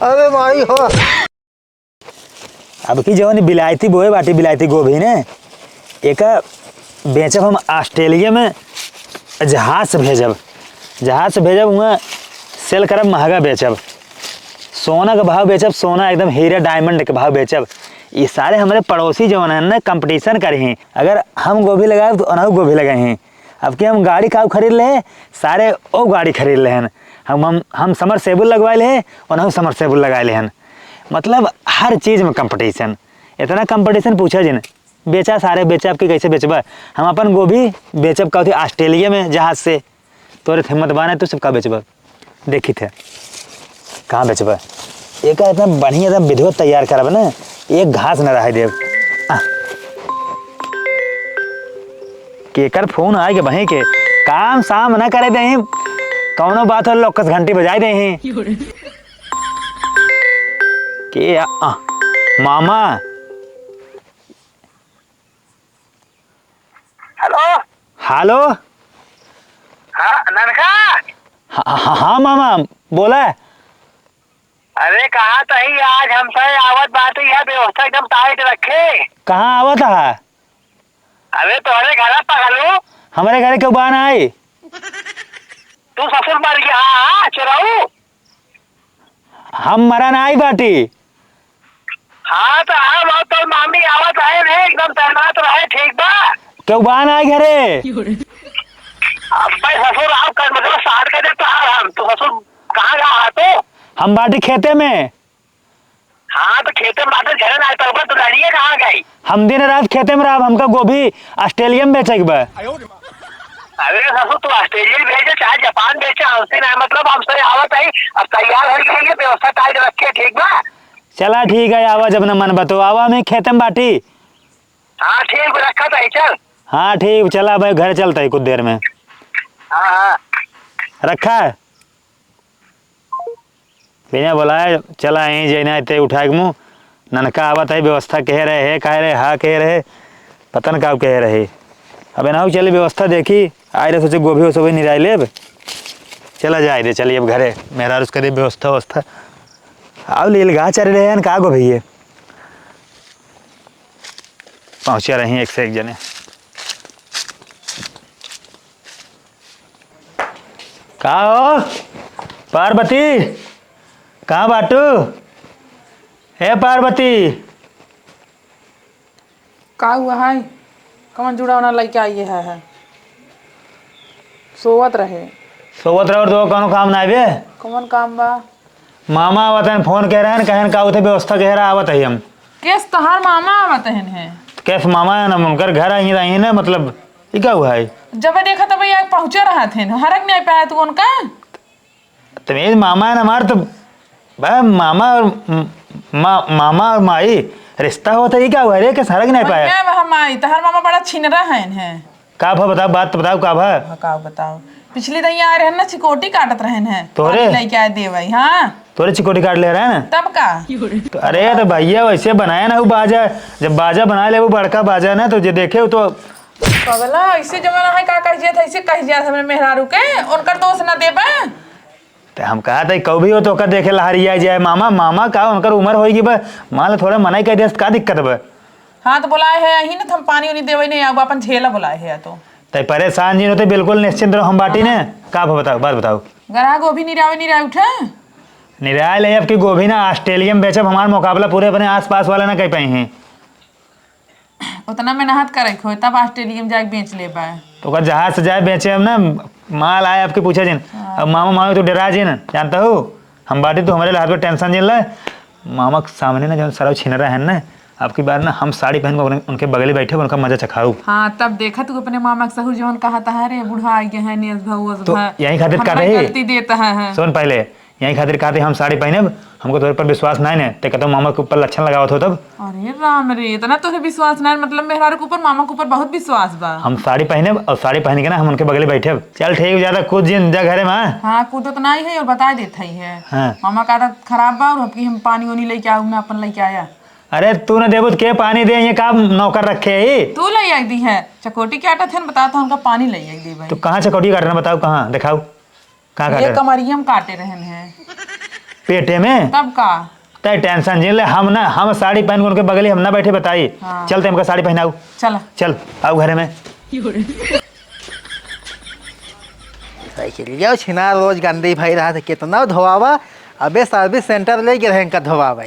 अरे भाई हो अब की जो बिलायती बोए बाटी बिलायती गोभी ने एक बेचब हम ऑस्ट्रेलिया में जहाज से भेजब वहाँ सेल करब महंगा बेचब सोना का भाव बेचब सोना एकदम हीरा डायमंड के भाव बेचब। ये सारे हमारे पड़ोसी जो है ना कंपटीशन करे हैं अगर हम गोभी लगाए तो अनहु गोभी लगाए हैं। अब कि हम गाड़ी का खरीद ले सारे ओ गाड़ी खरीद ले हैं हम समरसेबुल लगवाए ले अनहु समरसेबुल लगाए ले हैं। मतलब हर चीज़ में कंपटीशन इतना कंपटीशन पूछा जिन बेचा सारे बेचा आपके कैसे बेचबा हम अपन गोभी बेचब का ऑस्ट्रेलिया में जहाज से तोरे हिम्मत बाने तो सब का बेचबा देखी थे कहाँ बेचबा एक इतना बढ़िया एकदम विधिवत तैयार करब ना एक घास न रह देव केकर फोन आए के बहे के काम शाम न करे दे कौनो बात हो लोकस घंटी बजाई दे के मामा हेलो हेलो हाँ ननका हाँ मामा बोला। अरे कहाँ तही आज हमसे आवत बात है व्यवस्था एकदम टाइट रखे। कहाँ आवत है? अरे तुम्हारे घर पकड़ू हमारे घर क्यों बान आई तू ससुर मर गया। हाँ चुराऊ हम मरा ना आई बाटी। हाँ तो हम और तो मामी आवत आए रे एकदम तैनात रहे ठीक बा क्यों बान आई घरे भाई ससुर आप कर मतलब साथ के देता हम तो ससुर कहाँ गया तो हम बाटी खेते में। हाँ तो खेते में बाटे घर ना तो तो लड़िए कहाँ गई हम दिन रात खेते में रहा हमका गोभी ऑस्ट्रेलिया में बेचे के बा। अरे ससुर तू ऑस्ट्रेलिया भेजे चाहे जापान बेचे हमसे ना मतलब हमसे आवत आई अब तैयार हो गई व्यवस्था टाइट रखे ठीक बा। चला ठीक है आवा जब न मन बतो आवा में खेते में बाटी। हाँ ठीक रखा था चल। हाँ ठीक चला भाई घर चलता है कुछ देर में। हाँ हाँ रखा है बिना बुलाए चला यहीं जैना इतने उठा के मुँह ननका आवत है व्यवस्था कह रहे है कह रहे हाँ कह रहे पता न कब कह रहे अब ना चले व्यवस्था देखी आए रहे सोचे गोभी वोभी निराई ले चला जाए दे चलिए अब घरे मेरा उसका दे व्यवस्था अब लील गा चल रहे हैं का गोभी ये पहुँचे रही एक से एक जने का हो पार्वती कहाँ बाटू हे पार्वती का हुआ है कौन जुड़ा होना लेके आइए है सोवत रहे और दो कौन काम ना आवे कौन काम बा मामा आवत है फोन कह रहे हैं कहन का उठे व्यवस्था कह रहा आवत है हम केस तहार मामा आवत है कैसे मामा है ना उनकर घर आई रही ना मतलब ये क्या हुआ है जब देखा तब यहाँ पहुँचे रहा थे हरक नहीं पाया तू उनका तमीज मामा है ना हमारे तो भाई मामा और माई रिश्ता होता है क्या हुआ रे कैसे हरक नहीं पाया हमारी तहार मामा बड़ा छिनरा है का भा बताओ बात तो बताओ का भा का बताओ पिछले दिन आ रहे ना चिकोटी काटत रहे हैं तोरे लेके आए दे भाई हाँ तोरे चिकोटी काट ले रहा है ना तब का तो अरे तो भैया वैसे बनाया ना वो बाजा जब बाजा बना ले वो बड़का बाजा ना तो जो देखे तो पगला ऐसे जमाना है का कह था ऐसे कह दिया था मेहरारू के उनकर दोस्त ना देबा तो हम कहा था कभी हो तो देखे लहरिया जाए मामा का उनकर उम्र होगी बा मान लो थोड़ा मनाई कर दिया का दिक्कत बा। हाँ तो बुलाए है यही ना हम पानी उनी देवे नहीं अब अपन झेला बुलाए है तो परेशान जी होते बिल्कुल निश्चिंत रहो हम बाटी ने का बताओ बात बताओ गरा गोभी निरावे उठे निराय ले अब की गोभी ना ऑस्ट्रेलिया में बेचब हमारा मुकाबला पूरे अपने आसपास वाले ना कह पाए हैं उतना मेहनत करे खो तब ऑस्ट्रेलिया में जाके बेच ले पाए तो जहाज से जाए बेचे हम ना माल आए आपके पूछे जिन अब मामा तो डरा जिन जानता हो हम बाटी तो हमारे हाथ में टेंशन जिन ला मामा के सामने ना जो सारा छीन रहा है ना आपकी बार ना हम साड़ी पहन कर उनके बगल में बैठे उनका मजा चखाऊ। हाँ तब देखा तू अपने मामा के सहुर जवन कहा था रे बूढ़ा आ गया है नेस भाऊ तो यही खातिर का रही देता है सुन पहले यही खातिर कहते हम साड़ी पहने हमको तोरे पर विश्वास नहीं है तो कहता मामा के ऊपर लक्षण लगावत हो तब। अरे राम रे इतना तो विश्वास नहीं मतलब मेहरारू के ऊपर मामा के ऊपर बहुत विश्वास बा। हम साड़ी पहने और साड़ी पहन के ना हम उनके बगले बैठे चल ठीक ज्यादा कूद जिन जा घरे में। हाँ कूदो तो नहीं है और बता देता ही है। हाँ। मामा का खराब बा और हम पानी वानी लेके आऊ ना अपन लेके आया अरे तू न देबो के पानी दे, ये का नौकर रखे है? तू ले आई दी है चकोटी के आटा थे न बता, तो हमका पानी ले आई दी भाई। तो कहाँ चकोटी काट रहा बताओ, कहाँ दिखाओ, कहाँ काट ये रहा? कमरियम काटे रहन हैं पेटे में? तब का तय टेंशन झेल ले, हम साड़ी पहन के उनके बगल ही हम ना बैठे, बताइए। हाँ। चलते हमका साड़ी पहनाऊ, चला चल आओ घरे में। साइकिलिया छिना रोज गंदी भाई रहा था, कितना धोआवा। अबे सर्विस सेंटर ले गए हैं का धोआवा।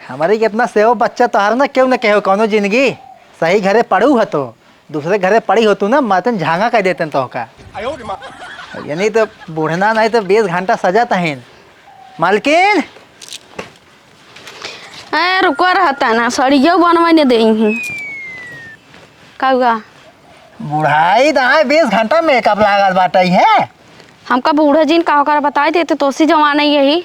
हमारी कितना सेहो बच्चा तोहार ना क्यों ना कहो कौनो जिंदगी सही घरे पढ़ू है तो दूसरे घरे पड़ी हो तू ना मातन झांगा कह देते तो का, यानी तो बूढ़ना नहीं तो 20 घंटा सजा तहन। मालकिन ए रुको रहता ना सड़ियो बनवा ने देही का बुढ़ाई दहा 20 घंटा मेकअप लागल बाटई है। हमका बूढ़ा जिन का होकर बताई देते तो सी जमाना यही।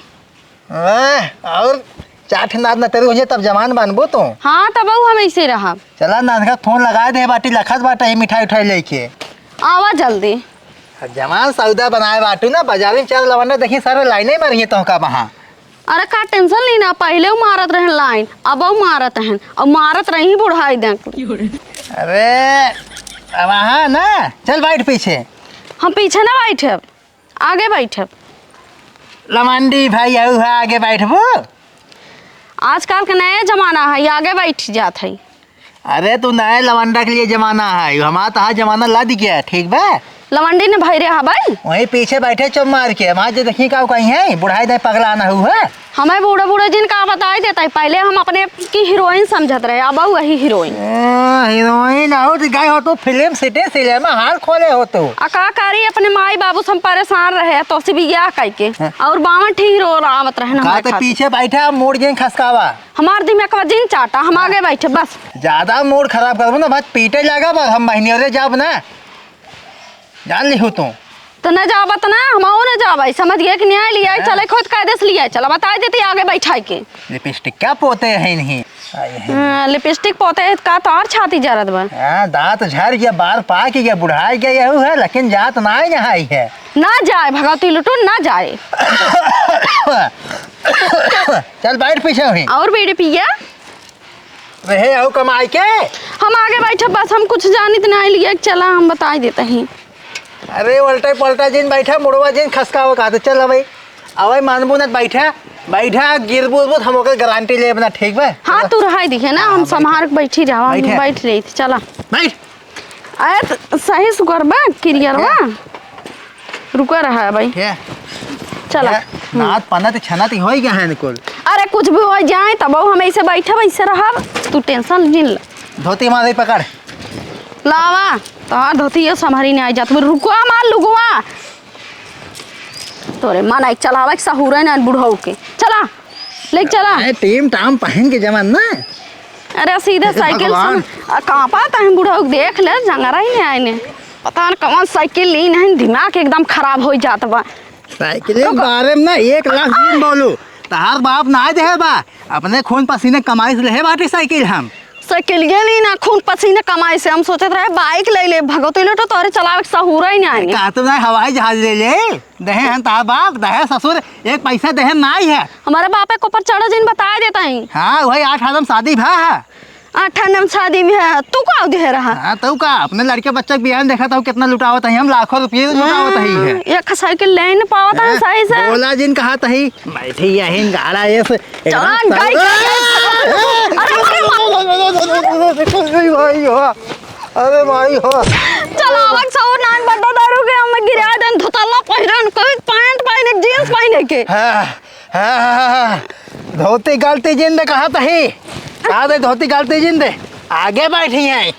और चाट नाद न तेरे हो तब जमान बनबो तो। हाँ तब हम ऐसे रहा। चला नानका फोन लगा दे बाटी लखस बाटा है मिठाई उठाई लेके आवा जल्दी। जमान सौदा बनाए बाटू ना बाजार में चल लवंडा देखी सारे लाइनें मारी तो का वहाँ। अरे का टेंशन लेना, पहले वो मारत रहन लाइन, अब वो मारत हैं, अब मारत रही बुढ़ाई दे। अरे वहाँ ना चल बैठ पीछे। हम पीछे ना बैठे, आगे बैठे। लमंडी भाई आऊ है आगे बैठबो। आजकल का नया जमाना है, आगे बैठ जात है। अरे तू नए लवंडा के लिए जमाना है, हमारा तो जमाना लद गया ठीक बा। लवंडी ने भाई रहा भाई वहीं पीछे बैठे चुप मार के वहाँ जो देखी का कहीं है बुढ़ाई दे पगला आना हुआ। हमें बूढ़े बूढ़े जिन का बताई देता है, पहले हम अपने की हीरोइन समझत रहे, अब वही हीरोइन। हीरोइन हो तो गए हो तो फिल्म सिटी सिनेमा हाल खोले हो तो। अकाकारी अपने माई बाबू से हम परेशान रहे तो सी भी यह कह के और बावन ठीक रो रावत रहे का तो पीछे बैठा मोड़ जे खसकावा। हमार दिमाग में जिन चाटा, हम आगे बैठे बस। ज्यादा मूड खराब करबो ना बस पीटे लगा बस। हम महीने वाले जाब ना जान ली हो तो न जाबत ना हम न जाब, समझ गए कि न्याय लिया चले खुद कायदे से लिया चला बता देती आगे बैठा के। लिपस्टिक क्या पोते है नहीं लिपस्टिक पोते है का तो और छाती जरत बा। दांत झड़ गया बार पा के गया बुढ़ाई गया यहू है लेकिन जात ना ही नहाई है। ना जाए भगवती लुटू ना जाए। चल बैठ पीछे हुई और बीड़ी पिया रहे हो कमाई के। हम आगे बैठे बस, हम कुछ जानित नहीं लिया चला हम बता देते हैं। अरे उल्टा पलटा जिन बैठा मुड़वा जिन खसकावा का तो चल भाई अवै मानबू ना बैठा बैठा गिरबू हम ओकर गारंटी ले अपना ठीक बा। हाँ तू रहा दिखे ना हम संभार के बैठी रहा, हम बैठ रही थी चला बैठ। अरे सही सुकर बा क्लियर बा रुका रहा है भाई चला। नात पन्ना छना हो गया है निकुल। अरे कुछ भी हो जाए तब हम ऐसे बैठे वैसे रहा, तू टेंशन जिन ला। धोती मारे पकड़ लावा तो धोती ये संभारी नहीं आई जात रुकवा मार लुगवा तोरे मन एक चलावा सहूर ना बुढ़ऊ के चला ले चला। टीम टाम पहन के जमान ना। अरे सीधे साइकिल कहाँ पाता है बुढ़ऊ देख ले जंगरा ही नहीं आए पता नहीं कौन साइकिल ली नहीं, दिमाग एकदम खराब हो जाता बा। साइकिल के बारे में ना 1 लाख दिन बोलू तार बाप ना दे बा अपने खून पसीने कमाई से ले बाटी साइकिल। हम साइकिल ये ली ना खून पसीने कमाई से, हम सोचते रहे बाइक ले ले भगवती लोटो तोरे चलावे सहूर ही नहीं आएंगे। का तो ना हवाई जहाज ले ले दहे हम तार बाप दहे ससुर एक पैसा दहे नहीं है। हमारे बापे को ऊपर चढ़ो जिन बताया देता है। हाँ वही 8 आदम शादी भा है 8 आदम शादी में है तू का दे रहा। हाँ तो का अपने लड़के बच्चे के बियाह देखा था कितना लुटावत है, हम लाखों रुपये लुटावत है। एक साइकिल ले न पावत है सही से बोला जिन कहा तही बैठी यही गाड़ा ये से अरे भाई हो चलावक सौ नान बड़ा दारू के हम गिरा देन धोतला पहिरन कोई पैंट पहने जींस पहने के। धोती गलती जिंद कहा तही कहा दे धोती गलती जिंद आगे बैठी है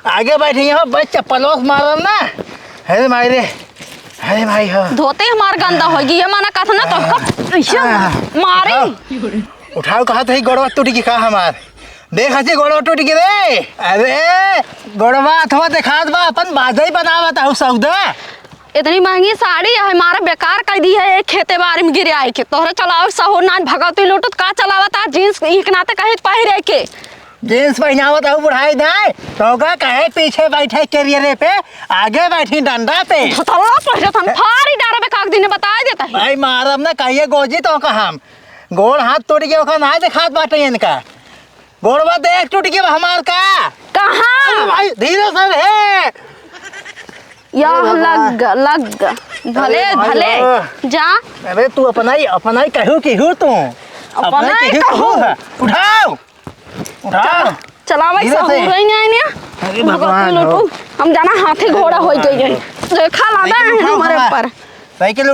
आगे बैठी हो बस चप्पलों से मारम ना। अरे भाई रे अरे भाई हो धोते हमार गंदा हो गई ये माना कथा ना तो ऐसा मारी उठाओ कहा तही गोड़वा टूट की कहा हमार देख हसी गोड़वा टूट की रे। अरे गोड़वा अथवा दिखात बा अपन बाजा ही बनावत है सौदा। इतनी महंगी साड़ी है हमारा बेकार कर दी है एक खेते बारे में गिरे आई के तोहरे चलाओ सहो ना भगवती लुटत का चलावता जींस एक नाते कहे पहिरे के जींस पहनावत है बुढ़ाई दाई तो का कहे पीछे बैठे कैरियर पे आगे बैठी डंडा पे धोतला पहिरत हम फारी डारे पे काक दिन बता देता है। भाई मारब ना कहिए गोजी तो का हम गोड़ हाथ तोड़ के ओका ना दिखात बाटे इनका गोड़वा देख टूट गया हमार का। कहाँ भाई धीरे से है। या लग भले अरे भाई, भले जा अरे तू अपना ही कहू की हूँ तू। अपना ही कहू। उठाओ उठाओ। चला भाई धीरे से। सहूर ही नहीं अरे ने भगवान लुटू हम जाना हाथी घोड़ा हो गई है देखा लादा है हमारे ऊपर। साइकिल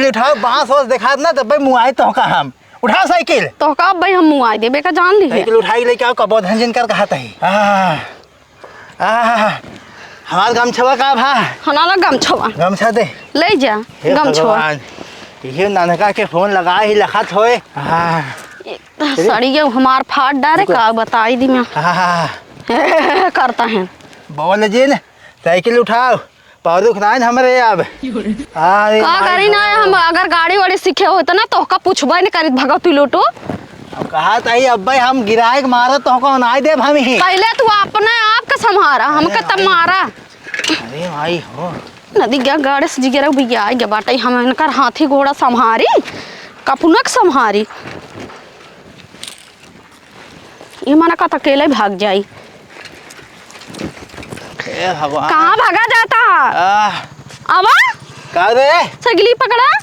उठाओ बांस वास दिखा ना तब भाई मुआई तो का हम उठाओ साइकिल। तो का भाई हम मुआई देबे का जान ली है। साइकिल उठाई लेके आओ कबो धंजन कर कहा तही। हमार गमछवा का भा हनाला गमछवा गमछा दे ले जा हे गमछवा। भगवान, ये नानका के फोन लगा ही लखत होए। साड़ी ये हमार फाट डारे का बताई दी मैं करता है। बोल जिन साइकिल उठाओ पौधुक नाइन हमरे अब। का करी ना हम अगर गाड़ी वाड़ी सीखे होते ना तो का पूछबे नहीं करी भगत लोटो। अब कहा तही अब भाई हम गिराए के मारा तो को नाई देब हम ही। पहले तू अपने आप का संभारा हमके तब मारा। अरे भाई हो नदी गया गाड़ी से जिगरा भैया आ गया बाटे हम इनकर हाथी घोड़ा संभारी कपुनक संभारी ये मना का अकेले भाग जाई। हे भगवान कहाँ भागा जाता आवा का रे सगली पकड़ा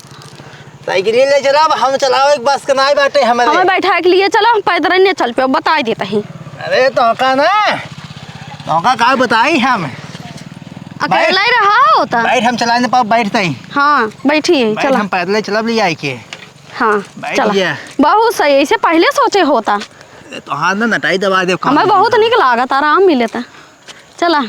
साइकिल ले चला हम चलाओ एक बस के नाई बाटे हमें हमारे। बैठा के लिए चलो हम पैदल नहीं चल पे बता देता ही। अरे तो का बताई हम अकेला ही रहा होता। बैठ हम चलाने पाओ बैठते ही। हाँ बैठिए बैठ चला। हम पैदल चलब ले आई के। हाँ बैठ चला गया। बहुत सही ऐसे पहले सोचे होता। तो हाथ ना नटाई दबा दे। हमें बहुत निक लागत आराम मिले था। चला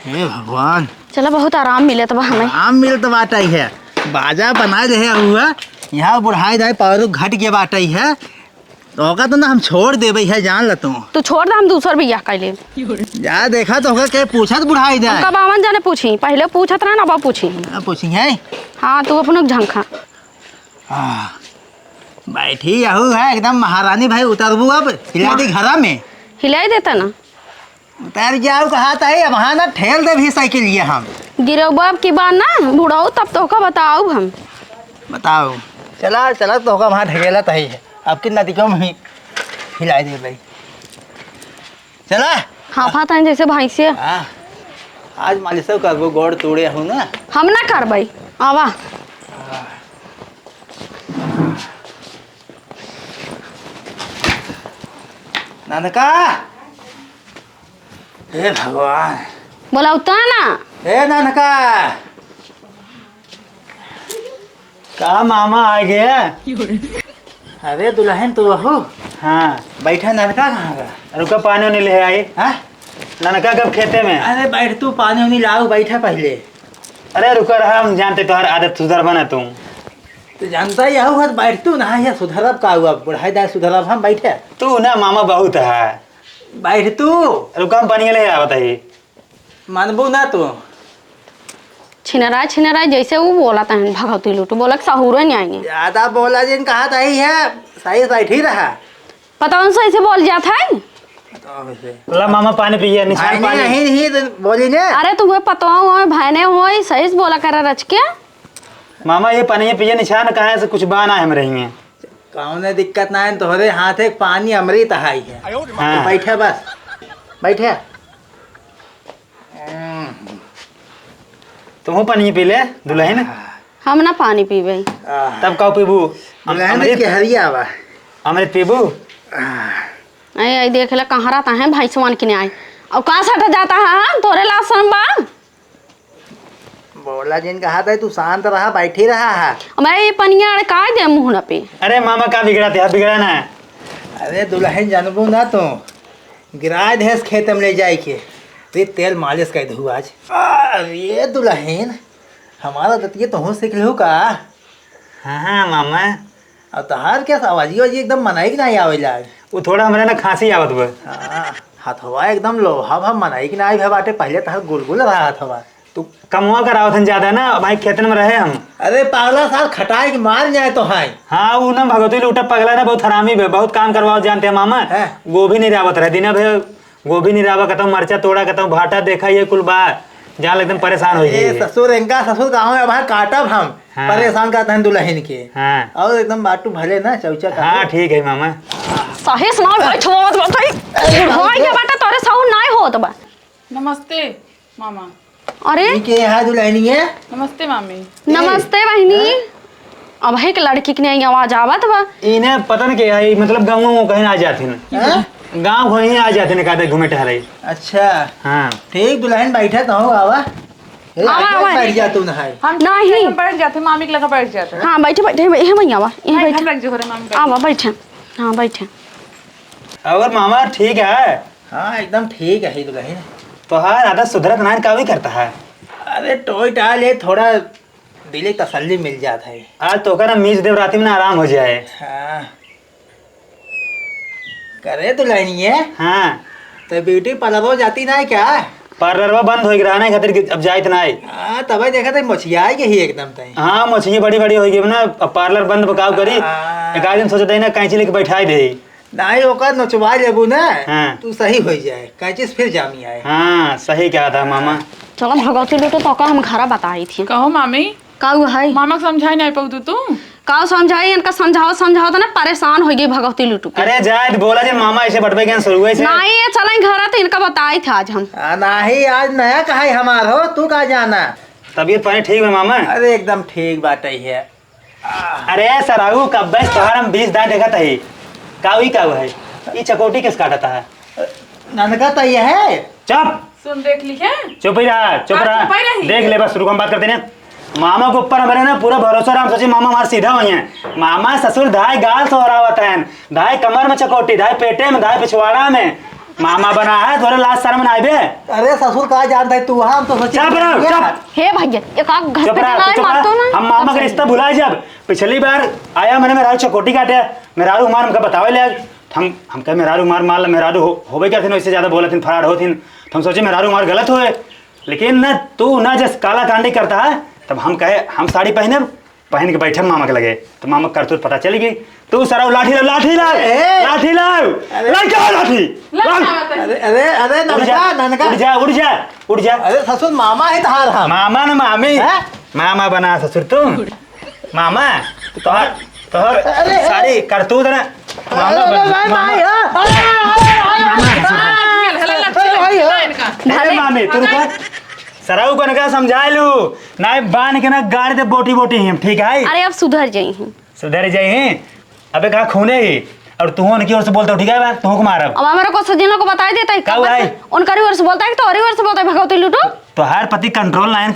हे भगवान चला बहुत आराम मिले था हमें। आम मिल तो बाटा ही है बाजा बना दे हुआ यहाँ बुढ़ाई दाई पावर घट के बाटा ही है तो ना हम छोड़ दे भाई है जान ल तू छोड़ दे हम दूसर भैया कर ले। जा देखा तो के पूछत बुढ़ाई दे कब आवन जाने पूछी पहले पूछत रहा ना अब पूछी। पूछी है। हाँ तू अपन झंखा बैठी आहू है एकदम महारानी भाई उतरबू अब हिला दे घरा में हिलाई देता ना उतर जाओ कहा था अब हाँ ना ठेल दे भी साइकिल ये हम गिरो बाब की बात ना बुढ़ाऊ तब तो का बताओ हम बताओ चला चला तो का वहाँ ढकेला तो ही है अब कितना दिखो में हिलाई दे भाई चला। हाँ फाता है जैसे भाई से हाँ आज मालिश करबो गोड़ तोड़े हूँ ना हम ना करबई आवा। नानका हे भगवान बोला उतना ना हे नानका का मामा आ गया। अरे दुल्हन तू बहू हाँ बैठा नानका कहाँ का रुका पानी उनी ले आई हाँ ननका कब खेते में। अरे बैठ तू पानी उनी लाओ बैठा पहले। अरे रुका रहा हम जानते तुम्हारी आदत सुधर बना तुम। तो जानता ही आहू बैठ तू ना या सुधरब का हुआ बुढ़ाई दार सुधरब हम बैठे तू ना मामा बहुत है। बैठ तू रुका हम पानी ले आ बताइए। मानबू ना तू छिनरा जैसे वो बोला था भगवती लूटू बोला सहूर नहीं आएंगे ज्यादा बोला जिन कहा था ही है सही बैठी रहा पता उनसे ऐसे बोल जाता है। ला मामा पानी पिए निशान पानी। नहीं बोली ने अरे तुम्हें पता हो भाईने हो सही से बोला कर रच के मामा ये पानी पिए निशान कहाँ से कुछ बाना है हम रही हैं। कौन दिक्कत ना है तोहरे हाथ एक पानी अमृत हाई है। हाँ। तो बैठे बस बैठे तुम पानी पी ले दुल्हन। हम ना पानी पीबे तब कहो पीबू दुल्हन के हरिया बा अमृत पीबू। आई देख ले कहाँ रहता है भाई समान किने आई और कहाँ सट जाता है तोरे लासन बा। बोला जिन कहा था तू शांत रहा बैठी रहा है। मैं ये पनिया का दे मुँह न पे। अरे मामा का बिगड़ा थे बिगड़ा ना। अरे दुल्हन जानबू ना तू गिरा देस खेत में ले जाए के रे तेल मालिश कर दू आज। अरे दुल्हन हमारा दतिये तो सीख लू का। हाँ मामा अब तहार क्या आवाजी वाजी एकदम मनाई की नहीं आवेला। वो थोड़ा हमारे ना खांसी आवत बा। हथवा एकदम लोहा भा मनाई की नहीं बाटे पहले तहार गुलगुल रहा हथवा। तू कमवा करावत हन ज्यादा ना भाई खेतन में रहे हम। अरे पागला साल खटाई के मार जाए तो है। हाँ वो ना भगवती लूटा पगला ना बहुत हरामी बे बहुत काम करवाओ जानते हैं मामा। है। गोभी नहीं रावत रहे दिन भे गोभी नहीं रावा कहता मरचा तोड़ा कहता भाटा देखा ये कुल बार जान एकदम परेशान हो ए गई। ससुर इनका ससुर गाँव में वहाँ काटब हम हाँ। परेशान करते हैं दुल्हन के। हाँ और एकदम बाटू भले ना चौचा का। हाँ ठीक है मामा। सही सुना भाई छोड़ बताई बुढ़ाई के बेटा तोरे साहू नहीं होत बा। नमस्ते मामा। अरे के यहाँ दुल्हनी है। नमस्ते मामी। नमस्ते बहनी। अब है कि लड़की की नहीं आवाज आवत बा। इन्हें पता नहीं क्या है, मतलब गाँव कहीं आ जाती न, हाँ? गाँव कहीं आ जाते न, कहते घूमे टहरे। अच्छा हाँ ठीक दुल्हन बैठा तो हो आवा। ए, आवा, आगे आवा। बैठ जा तू नहाई। हम नहीं। हम बैठ जाते मामी के लगा बैठ जाते। हाँ बैठे बैठे ये भैया आवा ये हम बैठे रख जो रे मामी। आवा बैठे। हाँ बैठे। और मामा ठीक है, हाँ एकदम ठीक है दुल्हन। तो हर आदत सुधरत नहीं का भी करता है। अरे टोई टाल ये थोड़ा दिली तसल्ली मिल जाता है। आज तो कर मीज देव राती में ना आराम हो जाए। हाँ करे दुल्हन ये हाँ तो ब्यूटी पार्लर जाती ना है क्या। पार्लर बंद हो गया ना खातिर अब जाइत ना है। हाँ तब देखा था मछिया के ही एकदम तय। हाँ मछली बड़ी बड़ी हो गई ना, अब पार्लर बंद बकाव करी। हाँ। एक आदमी सोचता है ना कैंची लेके बैठाई दे। नहीं ओकर नचवा लेबू ना हाँ। तू सही हो जाए कैचिस फिर जामी आए। हाँ सही कहा था मामा। चलो भगवती लूटो तो का हम घर बताई थी। कहो मामी। काऊ है मामा को समझाई नहीं पाऊ तू। काऊ समझाई इनका समझाओ समझाओ तो ना परेशान हो गई भगवती लूटू के। अरे जाए बोला जी मामा ऐसे बटवे के शुरू से। नहीं ये चलें घर तो इनका बताई था आज हम। नहीं आज नया कहा है हमार हो तू कहा जाना। तबीयत पानी ठीक है मामा। अरे एकदम ठीक बात है। अरे सराहू कब बस तोहार हम 20 दांत देखा था। काऊ ही काऊ है, ये चकोटी किस काटता है। ननका तो ये है। चुप सुन देख लिखे। चुप ही रहा, चुप हाँ, रहा। चुप ही रही। देख ले बस रुको हम बात करते हैं। मामा के ऊपर हमारे ना पूरा भरोसा रहा। हम सोचे मामा हमारे सीधा हुई हैं। मामा ससुर धाय गाल सोहरावत है, धाय कमर में चकोटी, धाय पेटे में, धाय पिछवाड़ा में। मामा बना है थोड़ा लास्ट शर्म ना आइबे। अरे ससुर कहा जानता है तू। हम तो सोचे चुप रहो, चुप। हे भैया एक आग घर चुप पे रहा, चलाए चुप मार दो रहा। ना। हम मामा का रिश्ता भुलाए जब पिछली बार आया मैंने मेरा चकोटी काटे, मेरा मार हमका बतावे ले। हम कहे मेरा मार मार मेरा होवे क्या थे, इससे ज्यादा बोला थी फरार हो थी। तो हम सोचे मेरा मार गलत हुए, लेकिन न तू न जस काला कांडी करता है। तब हम कहे हम साड़ी पहन के बैठे मामा के लगे। तो मामा करतूत पता चली गई। तू सरा लाठी लाओ, लाठी लाओ, लाठी लाओ, लाठी। अरे अरे अरे उड़ जा, ननका ननका। उड़ जा, उड़ जा, उड़ जा। अरे ससुर मामा है तहार हम। मामा न मामी। हैं? मामा बना ससुर तुम। मामा तोहर तोहर सारी करतूत ना अरे मामी तू रुको। सराऊ को नका समझा लू ना, बांध के ना गाड़ दे बोटी बोटी हम, ठीक है। अरे अब सुधर जाई हूँ। सुधर जाए। अबे कहा खूने ही और तू उनकी ओर से बोलता ठीक है, तू को मारब। अब हमारे को सजीनों को बताई देता है काऊ है? उनका ओर से बोलता है तो और ओर से बोलता है भगवती लूटो। तो हर पति कंट्रोल ना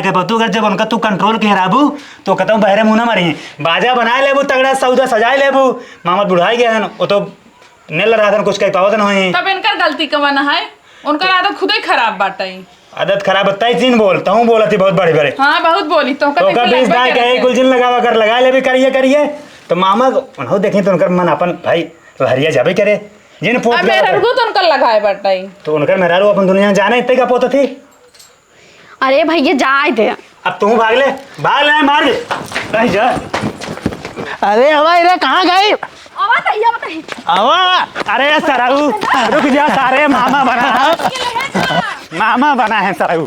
कर तू अगर जब उनका तू कंट्रोल के हराबू तो कहता हूँ बहरे मुँह ना मारी। बाजा बनाए लेबू, तगड़ा सौदा सजाए लेबू। मामा बुढ़ाई गया है वो तो नहीं लड़ रहा था, कुछ कह पावत न होई। तब इनकर गलती कवन है, उनकर आदत खुद ही खराब बाटे। आदत खराब बताई चीन बोलता हूँ, बोला थी बहुत बड़े बड़े। हाँ बहुत बोली तो तो कभी इस दाई कहे गुलजिन लगावा कर लगा ले भी करिए। तो मामा उन्होंने देखें तो उनका मन अपन भाई हरिया जाबे करे जिन पोत अब मेरा रुगो तो उनकर लगाए बाटे। तो उनका मेरा रू अपन दुनिया जाने इतने का पोता थी। अरे भैया जाए दे। अब तू भाग ले मार दे कहीं जा। अरे हवा रे कहाँ गई। आवा तैया बताई। आवा अरे सराऊ रुक जा सारे मामा बना है सराऊ।